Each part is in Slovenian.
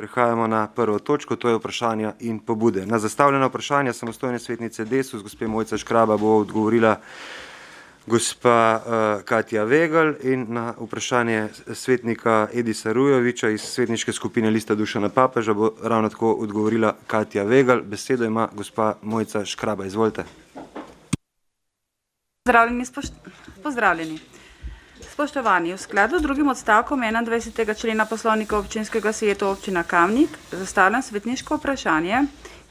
Prehajamo na prvo točko, to je vprašanja in pobude. Na zastavljena vprašanja samostojne svetnice Desus, gospe Mojca Škraba, bo odgovorila gospa Katja Vegel in na vprašanje svetnika Edisa Rujoviča iz svetniške skupine Lista Dušana Papeža bo ravno tako odgovorila Katja Vegel. Besedo ima gospa Mojca Škraba. Izvolite. Pozdravljeni. Spoštovani, v skladu z drugim odstavkom 21. člena Poslovnika občinskega sveta občina Kamnik zastavljam svetniško vprašanje,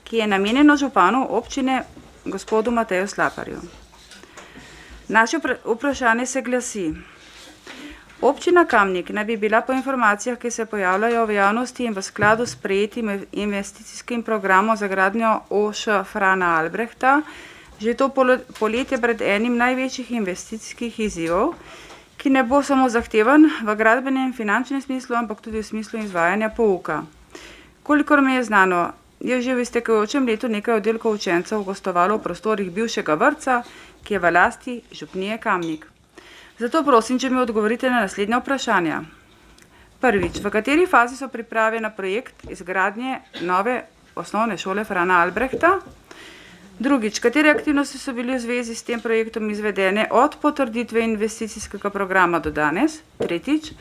ki je namenjeno županu občine gospodu Mateju Slaparju. Naše vprašanje se glasi: občina Kamnik naj bi bila po informacijah, ki se pojavljajo v javnosti in v skladu s sprejetim investicijskim programom za gradnjo OŠ Frana Albrehta, že to poletje pred enim največjih investicijskih izzivov, ki ne bo samo zahteven v gradbenem in finančnem smislu, ampak tudi v smislu izvajanja pouka. Kolikor mi je znano, je že v iztekajočem letu nekaj oddelkov učencev gostovalo v prostorih bivšega vrtca, ki je v lasti župnije Kamnik. Zato prosim, če mi odgovorite na naslednja vprašanja. Prvič, v kateri fazi so priprave na projekt izgradnje nove osnovne šole Frana Albrehta? Drugič, katere aktivnosti so bili v zvezi s tem projektom izvedene od potrditve investicijskega programa do danes? Tretjič,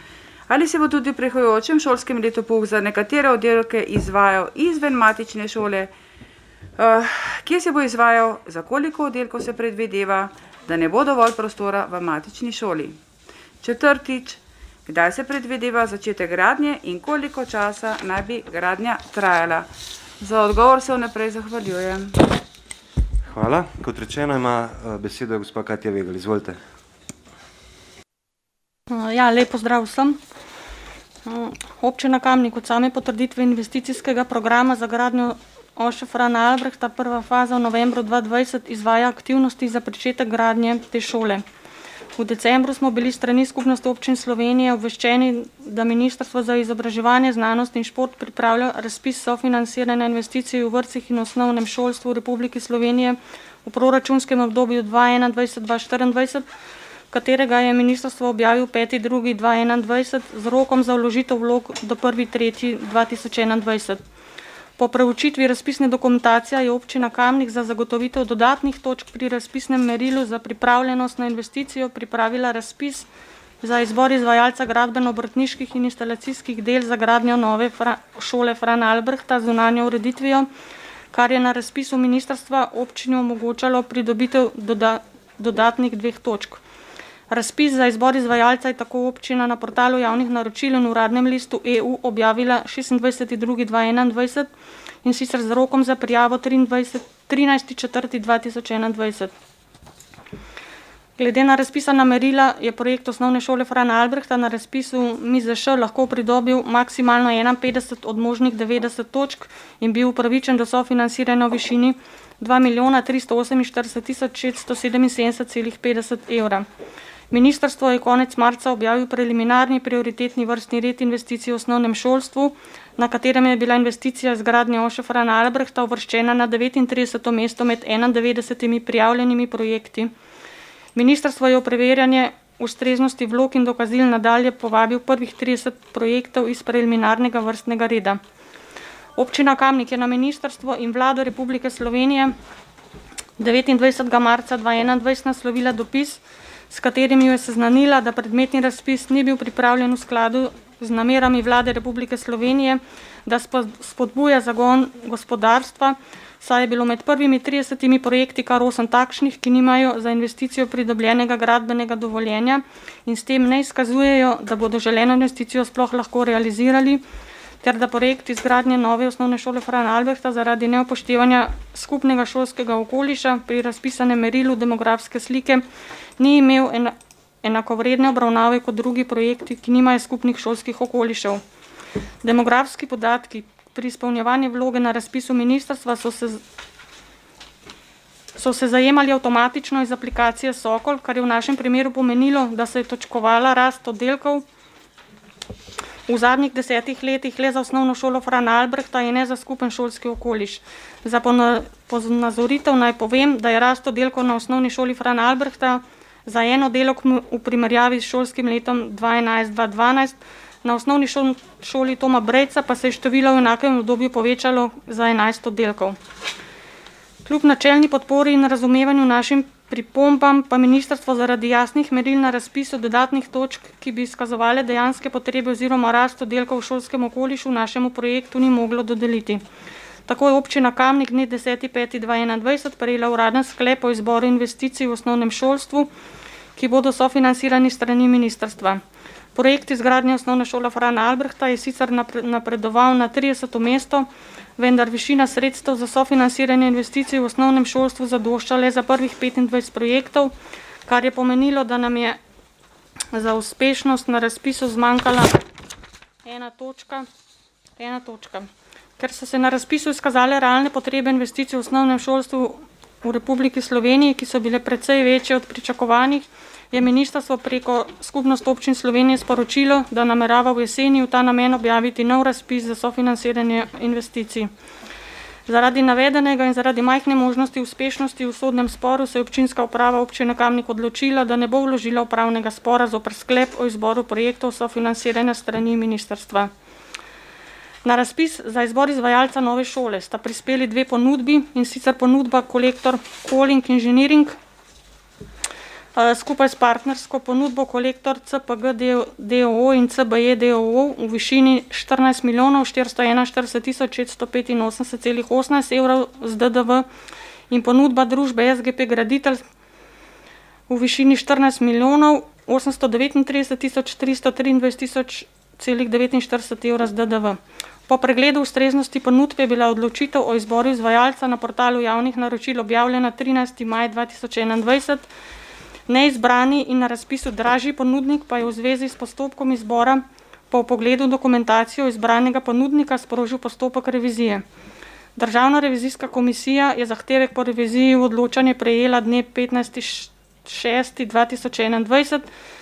ali se bo tudi v prihajajočem šolskem letu pouk za nekatere oddelke izvajal izven matične šole? Kje se bo izvajal, za koliko oddelkov se predvideva, da ne bo dovolj prostora v matični šoli? Četrtič, kdaj se predvideva začetek gradnje in koliko časa naj bi gradnja trajala? Za odgovor se vnaprej zahvaljujem. Hvala. Kot rečeno ima besedo gospa Katja Vegel. Izvolite. Ja, lep pozdrav vsem. Občina Kamnik od same potrditve investicijskega programa za gradnjo OŠ Frana Albrehta prva faza v novembru 2020 izvaja aktivnosti za pričetek gradnje te šole. V decembru smo bili strani Skupnosti občin Slovenije obveščeni, da Ministrstvo za izobraževanje, znanost in šport pripravlja razpis sofinanciranja investicij v vrtcih in osnovnem šolstvu v Republiki Slovenije v proračunskem obdobju 2021-2024, katerega je ministrstvo objavil 5.2.2021 z rokom za vložitev vlog do 1.3.2021. Po preučitvi razpisne dokumentacije je občina Kamnik za zagotovitev dodatnih točk pri razpisnem merilu za pripravljenost na investicijo pripravila razpis za izbor izvajalca gradbeno-obrtniških in instalacijskih del za gradnjo nove šole Frana Albrehta z zunanjo ureditvijo, kar je na razpisu ministrstva občini omogočalo pridobitev dodatnih 2 točk. Razpis za izbor izvajalca je tako občina na portalu javnih naročil in uradnem listu EU objavila 26.2.2021 in sicer z rokom za prijavo 13.4.2021. Glede na razpisana merila je projekt osnovne šole Frana Albrehta na razpisu MIZŠ lahko pridobil maksimalno 51 od možnih 90 točk in bil upravičen do sofinanciranja v višini 2.348.677,50 evra. Ministrstvo je konec marca objavil preliminarni prioritetni vrstni red investicij v osnovnem šolstvu, na katerem je bila investicija izgradnje OŠ Frana Albrehta uvrščena na 39. mesto med 91 prijavljenimi projekti. Ministrstvo je v preverjanje ustreznosti vlog in dokazil nadalje povabil prvih 30 projektov iz preliminarnega vrstnega reda. Občina Kamnik je na ministrstvo in vlado Republike Slovenije 29. marca 2021 naslovila dopis, s katerim jo je seznanila, da predmetni razpis ni bil pripravljen v skladu z namerami vlade Republike Slovenije, da spodbuja zagon gospodarstva, saj je bilo med prvimi 30 projekti kar 8 takšnih, ki nimajo za investicijo pridobljenega gradbenega dovoljenja in s tem ne izkazujejo, da bodo želeno investicijo sploh lahko realizirali, ter da projekt izgradnje nove osnovne šole Frana Albrehta zaradi neupoštevanja skupnega šolskega okoliša pri razpisanem merilu demografske slike ni imel enakovredne obravnave kot drugi projekti, ki nimajo skupnih šolskih okolišev. Demografski podatki pri izpolnjevanju vloge na razpisu ministrstva so se zajemali avtomatično iz aplikacije Sokol, kar je v našem primeru pomenilo, da se je točkovala rast oddelkov v zadnjih 10 letih le za osnovno šolo Frana Albrehta in ne za skupen šolski okoliš. Za ponazoritev naj povem, da je rast oddelkov na osnovni šoli Frana Albrehta za en oddelek v primerjavi s šolskim letom 2011-2012 Na osnovni šoli Toma Brejca pa se je število v enakem obdobju povečalo za 11 oddelkov. Kljub načelni podpori in razumevanju našim pripombam pa ministrstvo zaradi jasnih meril na razpisu dodatnih točk, ki bi izkazovale dejanske potrebe oziroma rast oddelkov v šolskem okolišu, našemu projektu ni moglo dodeliti. Tako je občina Kamnik dne 10.5.2021 prejela uraden sklep o izboru investicij v osnovnem šolstvu, ki bodo sofinancirani strani ministrstva. Projekt izgradnje osnovne šole Frana Albrehta je sicer napredoval na 30. mesto, vendar višina sredstev za sofinanciranje investicij v osnovnem šolstvu zadošča le za prvih 25 projektov, kar je pomenilo, da nam je za uspešnost na razpisu zmanjkala ena točka. Ker so se na razpisu izkazale realne potrebe investicij v osnovnem šolstvu v Republiki Sloveniji, ki so bile precej večje od pričakovanih, je ministrstvo preko Skupnost občin Slovenije sporočilo, da namerava v jeseni v ta namen objaviti nov razpis za sofinanciranje investicij. Zaradi navedenega in zaradi majhne možnosti uspešnosti v sodnem sporu se je občinska uprava občine Kamnik odločila, da ne bo vložila upravnega spora zoper sklep o izboru projektov sofinanciranja strani ministrstva. Na razpis za izbor izvajalca nove šole sta prispeli dve ponudbi, in sicer ponudba Kolektor Calling Engineering skupaj s partnersko ponudbo Kolektor CPG DOO in CBE DOO v višini 14 milijonov 441 tisoč 685,18 evrov z DDV in ponudba družbe SGP Graditelj v višini 14 milijonov 839 tisoč 323,49 evra z DDV. Po pregledu ustreznosti ponudb je bila odločitev o izboru izvajalca na portalu javnih naročil objavljena 13. maj 2021. Neizbrani in na razpisu dražji ponudnik pa je v zvezi s postopkom izbora po pogledu dokumentacijo izbranega ponudnika sprožil postopek revizije. Državna revizijska komisija je zahtevek po reviziji v odločanje prejela dne 15.6.2021.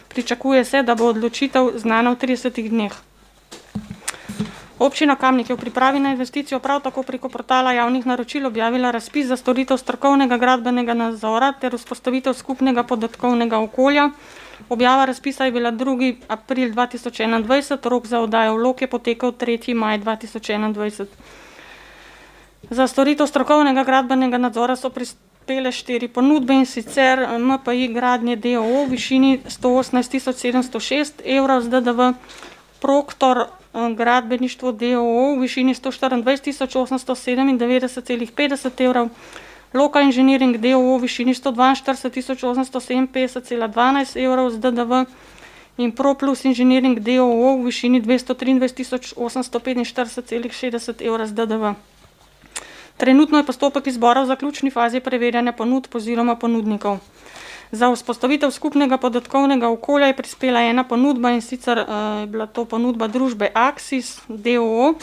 Pričakuje se, da bo odločitev znana v 30 dneh. Občina Kamnik je v pripravi na investicijo prav tako preko portala javnih naročil objavila razpis za storitev strokovnega gradbenega nadzora ter vzpostavitev skupnega podatkovnega okolja. Objava razpisa je bila 2. april 2021, rok za oddajo vlog je potekal 3. maj 2021. Za storitev strokovnega gradbenega nadzora so prispele 4 ponudbe, in sicer MPI Gradnje DOO v višini 118.706 evrov z DDV, Proktor Gradbeništvo DOO v višini 124.897,50 evrov, Loka Engineering DOO v višini 142.857,12 evrov z DDV in ProPlus Engineering DOO v višini 223.845,60 evrov z DDV. Trenutno je postopek izbora v zaključni fazi preverjanja ponudb oziroma ponudnikov. Za vzpostavitev skupnega podatkovnega okolja je prispela ena ponudba, in sicer je bila to ponudba družbe Axis DOO.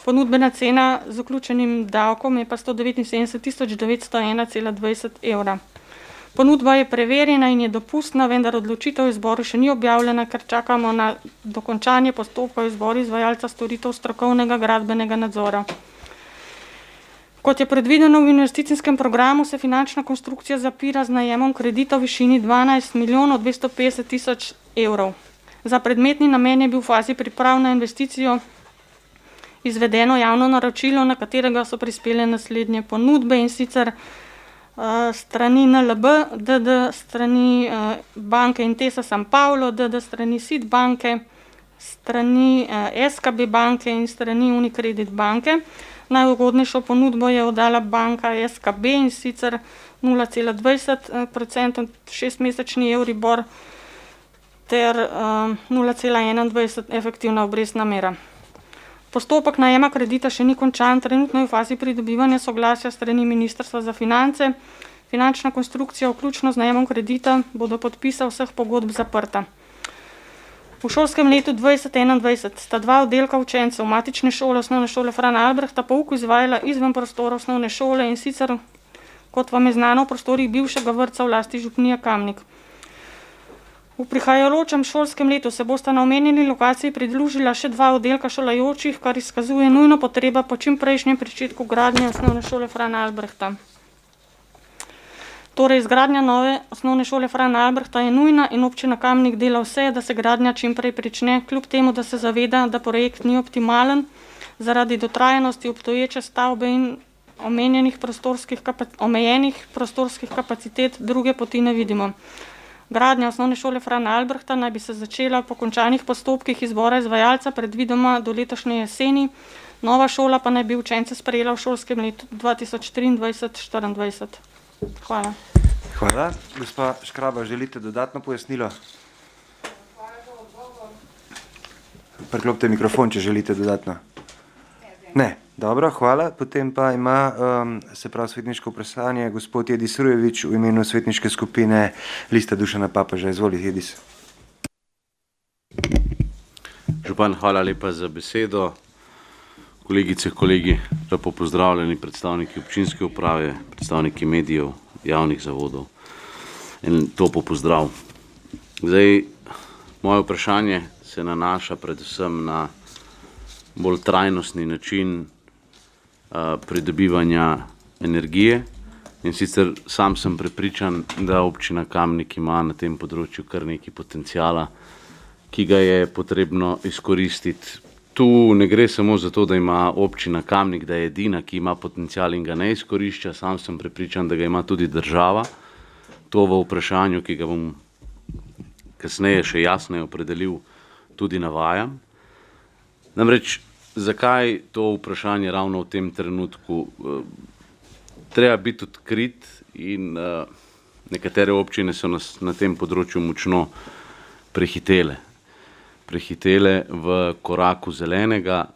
Ponudbena cena z vključenim davkom je pa 179.901,20 evra. Ponudba je preverjena in je dopustna, vendar odločitev o izboru še ni objavljena, ker čakamo na dokončanje postopka o izboru izvajalca storitev strokovnega gradbenega nadzora. Kot je predvideno v investicijskem programu, se finančna konstrukcija zapira z najemom kredita v višini 12.250.000 evrov. Za predmetni namen je bil v fazi priprav na investicijo izvedeno javno naročilo, na katerega so prispele naslednje ponudbe, in sicer strani NLB, DD strani banke Intesa San Paolo, DD strani SID banke, strani SKB banke in strani Unicredit banke. Najugodnejšo ponudbo je oddala banka SKB, in sicer 0,20%, 6-mesečni Euribor ter 0,21 efektivna obrestna mera. Postopek najema kredita še ni končan, trenutno je v fazi pridobivanja soglasja strani Ministrstva za finance. Finančna konstrukcija, vključno z najemom kredita, bo do podpisa vseh pogodb zaprta. V šolskem letu 2021 sta 2 oddelka učencev matične šole osnovne šole Frana Albrehta pouk izvajala izven prostora osnovne šole, in sicer, kot vam je znano, v prostorih bivšega vrtca v lasti župnije Kamnik. V prihajajočem šolskem letu se bosta na omenjeni lokaciji pridružila še 2 oddelka šolajočih, kar izkazuje nujno potreba po čimprejšnjem pričetku gradnje osnovne šole Frana Albrehta. Torej, izgradnja nove osnovne šole Frana Albrehta je nujna in občina Kamnik dela vse, da se gradnja čim prej prične, kljub temu, da se zaveda, da projekt ni optimalen zaradi dotrajanosti obstoječe stavbe in omenjenih omejenih prostorskih kapacitet, druge poti ne vidimo. Gradnja osnovne šole Frana Albrehta naj bi se začela po končanih postopkih izbora izvajalca predvidoma do letošnje jeseni, nova šola pa naj bi učence sprejela v šolskem letu 2023-2024. Hvala. Hvala. Gospa Škraba, želite dodatno pojasnilo? Priklopite mikrofon, če želite dodatno. Ne, dobro, hvala. Potem pa ima se pravi svetniško vprašanje gospod Jedis Rujevič v imenu svetniške skupine Lista Dušana Papeža. Izvolite, Jedis. Župan, hvala lepa za besedo. Kolegice, kolegi, lepo pozdravljeni predstavniki občinske uprave, predstavniki medijev, javnih zavodov in topo pozdrav. Zdaj, moje vprašanje se nanaša predvsem na bolj trajnostni način pridobivanja energije in sicer sam sem prepričan, da občina Kamnik ima na tem področju kar nekaj potencijala, ki ga je potrebno izkoristiti. Tu ne gre samo za to, da ima občina Kamnik, da je edina, ki ima potencijal in ga ne izkorišča, sam sem prepričan, da ga ima tudi država. To v vprašanju, ki ga bom kasneje še jasneje opredelil, tudi navajam. Namreč, zakaj to vprašanje ravno v tem trenutku? Treba biti odkrit in nekatere občine so nas na tem področju močno prehitele v koraku zelenega,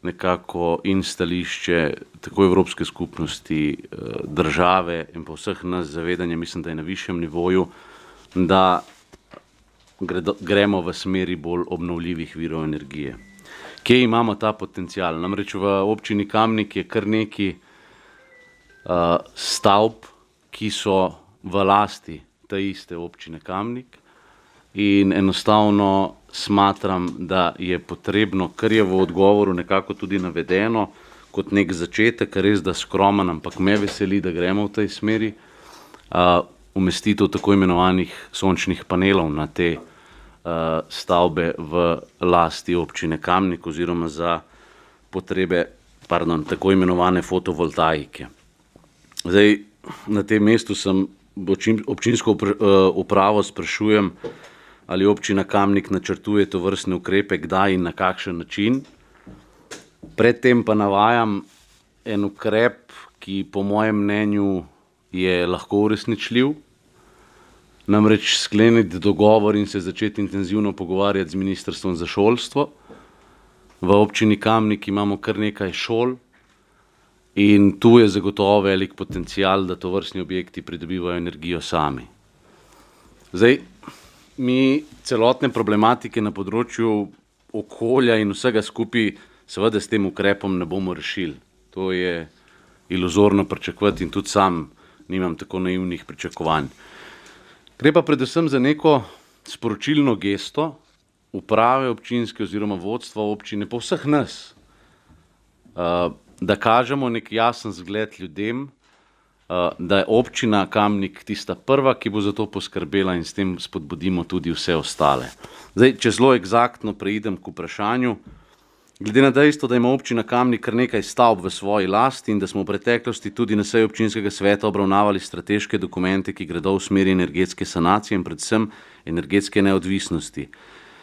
nekako in stališče tako Evropske skupnosti, države in pa vseh nas zavedanje, mislim, da je na višjem nivoju, da gremo v smeri bolj obnovljivih virov energije. Kje imamo ta potencijal? Namreč v občini Kamnik je kar nekaj stavb, ki so v lasti te iste občine Kamnik in enostavno smatram, da je potrebno, kar je v odgovoru nekako tudi navedeno, kot nek začetek, res da skromen, ampak me veseli, da gremo v tej smeri, umestitev tako imenovanih sončnih panelov na te stavbe v lasti občine Kamnik oziroma za potrebe, tako imenovane fotovoltaike. Zdaj, na tem mestu sem občinsko upravo sprašujem, ali občina Kamnik načrtuje tovrstne ukrepe, kdaj in na kakšen način. Predtem pa navajam en ukrep, ki po mojem mnenju je lahko uresničljiv, namreč skleniti dogovor in se začeti intenzivno pogovarjati z Ministrstvom za šolstvo. V občini Kamnik imamo kar nekaj šol in tu je zagotovo velik potencial, da tovrstni objekti pridobivajo energijo sami. Zdaj, mi celotne problematike na področju okolja in vsega skupaj seveda s tem ukrepom ne bomo rešili. To je iluzorno pričakovati in tudi sam nimam tako naivnih pričakovanj. Gre pa predvsem za neko sporočilno gesto uprave občinske oziroma vodstva občine, po vseh nas, da kažemo nek jasen zgled ljudem, da je občina Kamnik tista prva, ki bo za to poskrbela in s tem spodbudimo tudi vse ostale. Zdaj, če zelo eksaktno preidem k vprašanju, glede na dejstvo, da ima občina Kamnik kar nekaj stavb v svoji lasti in da smo v preteklosti tudi na seji občinskega sveta obravnavali strateške dokumente, ki gredo v smeri energetske sanacije in predvsem energetske neodvisnosti,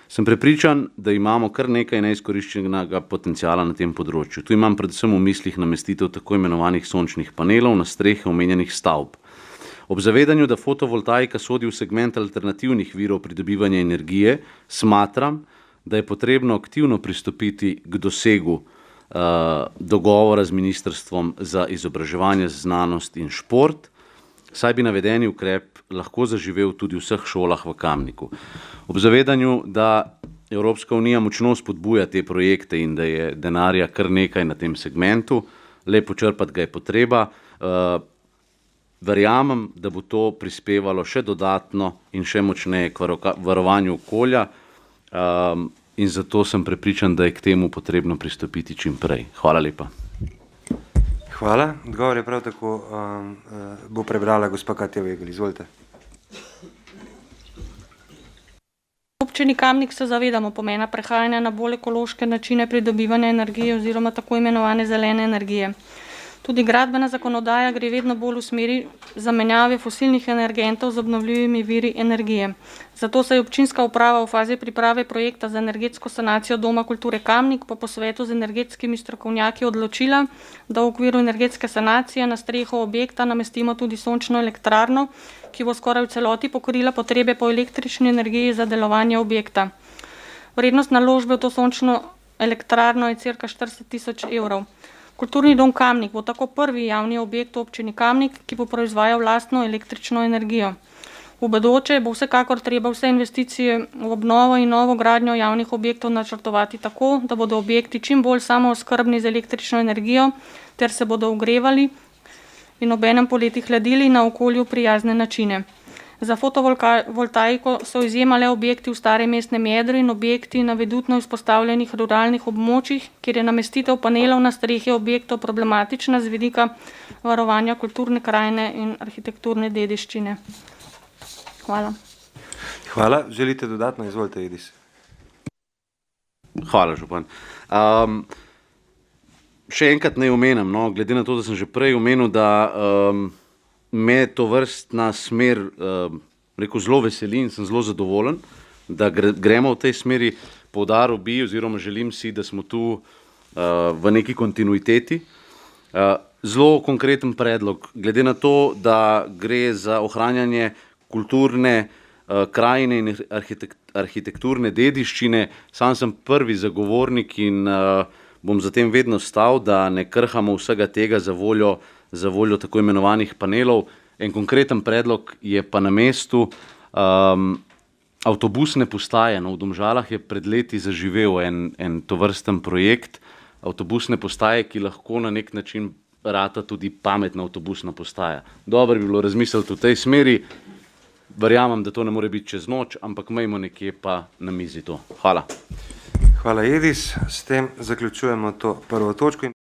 sem prepričan, da imamo kar nekaj neizkoriščenega potencijala na tem področju. Tu imam predvsem v mislih namestitev tako imenovanih sončnih panelov na strehe omenjenih stavb. Ob zavedanju, da fotovoltaika sodi v segment alternativnih virov pridobivanja energije, smatram, da je potrebno aktivno pristopiti k dosegu dogovora z Ministrstvom za izobraževanje, znanost in šport, saj bi navedeni ukrep lahko zaživel tudi v vseh šolah v Kamniku. Ob zavedanju, da Evropska unija močno spodbuja te projekte in da je denarja kar nekaj na tem segmentu, le počrpati ga je potreba, verjamem, da bo to prispevalo še dodatno in še močneje k varovanju okolja in zato sem prepričan, da je k temu potrebno pristopiti čim prej. Hvala lepa. Hvala. Odgovor je prav tako bo prebrala gospa Katja Vegel. Izvolite. V občini Kamnik se zavedamo pomena prehajanja na bolj ekološke načine pridobivanja energije oziroma tako imenovane zelene energije. Tudi gradbena zakonodaja gre vedno bolj v smeri zamenjave fosilnih energentov z obnovljivimi viri energije. Zato se je občinska uprava v fazi priprave projekta za energetsko sanacijo Doma kulture Kamnik po posvetu z energetskimi strokovnjaki odločila, da v okviru energetske sanacije na streho objekta namestimo tudi sončno elektrarno, ki bo skoraj v celoti pokrila potrebe po električni energiji za delovanje objekta. Vrednost naložbe v to sončno elektrarno je cirka 40 000 evrov. Kulturni dom Kamnik bo tako prvi javni objekt v občini Kamnik, ki bo proizvajal lastno električno energijo. V bodoče bo vsekakor treba vse investicije v obnovo in novo gradnjo javnih objektov načrtovati tako, da bodo objekti čim bolj samooskrbni z električno energijo ter se bodo ogrevali in obenem poleti hladili na okolju prijazne načine. Za fotovoltaiko so izjemale objekti v starem mestnem jedru in objekti na vedutno izpostavljenih ruralnih območjih, kjer je namestitev panelov na strehi objektov problematična z vidika varovanja kulturne krajine in arhitekturne dediščine. Hvala. Hvala. Želite dodatno? Izvolite, Edis. Hvala, župan. Še enkrat naj omenim, no, glede na to, da sem že prej omenil, da me to vrstna smer zelo veseli in sem zelo zadovoljen, da gremo v tej smeri. Poudaril bi oziroma želim si, da smo tu v neki kontinuiteti. Zelo konkreten predlog, glede na to, da gre za ohranjanje kulturne krajine in arhitekturne dediščine. Sam sem prvi zagovornik in bom zatem vedno stal, da ne krhamo vsega tega za voljo tako imenovanih panelov. En konkreten predlog je pa na mestu. Avtobusne postaje. V Domžalah je pred leti zaživel en tovrsten projekt. Avtobusne postaje, ki lahko na nek način rata tudi pametna avtobusna postaja. Dobro bi bilo razmisliti v tej smeri. Verjamem, da to ne more biti čez noč, ampak imejmo nekje pa na mizi to. Hvala. Hvala, Edis. S tem zaključujemo to prvo točko.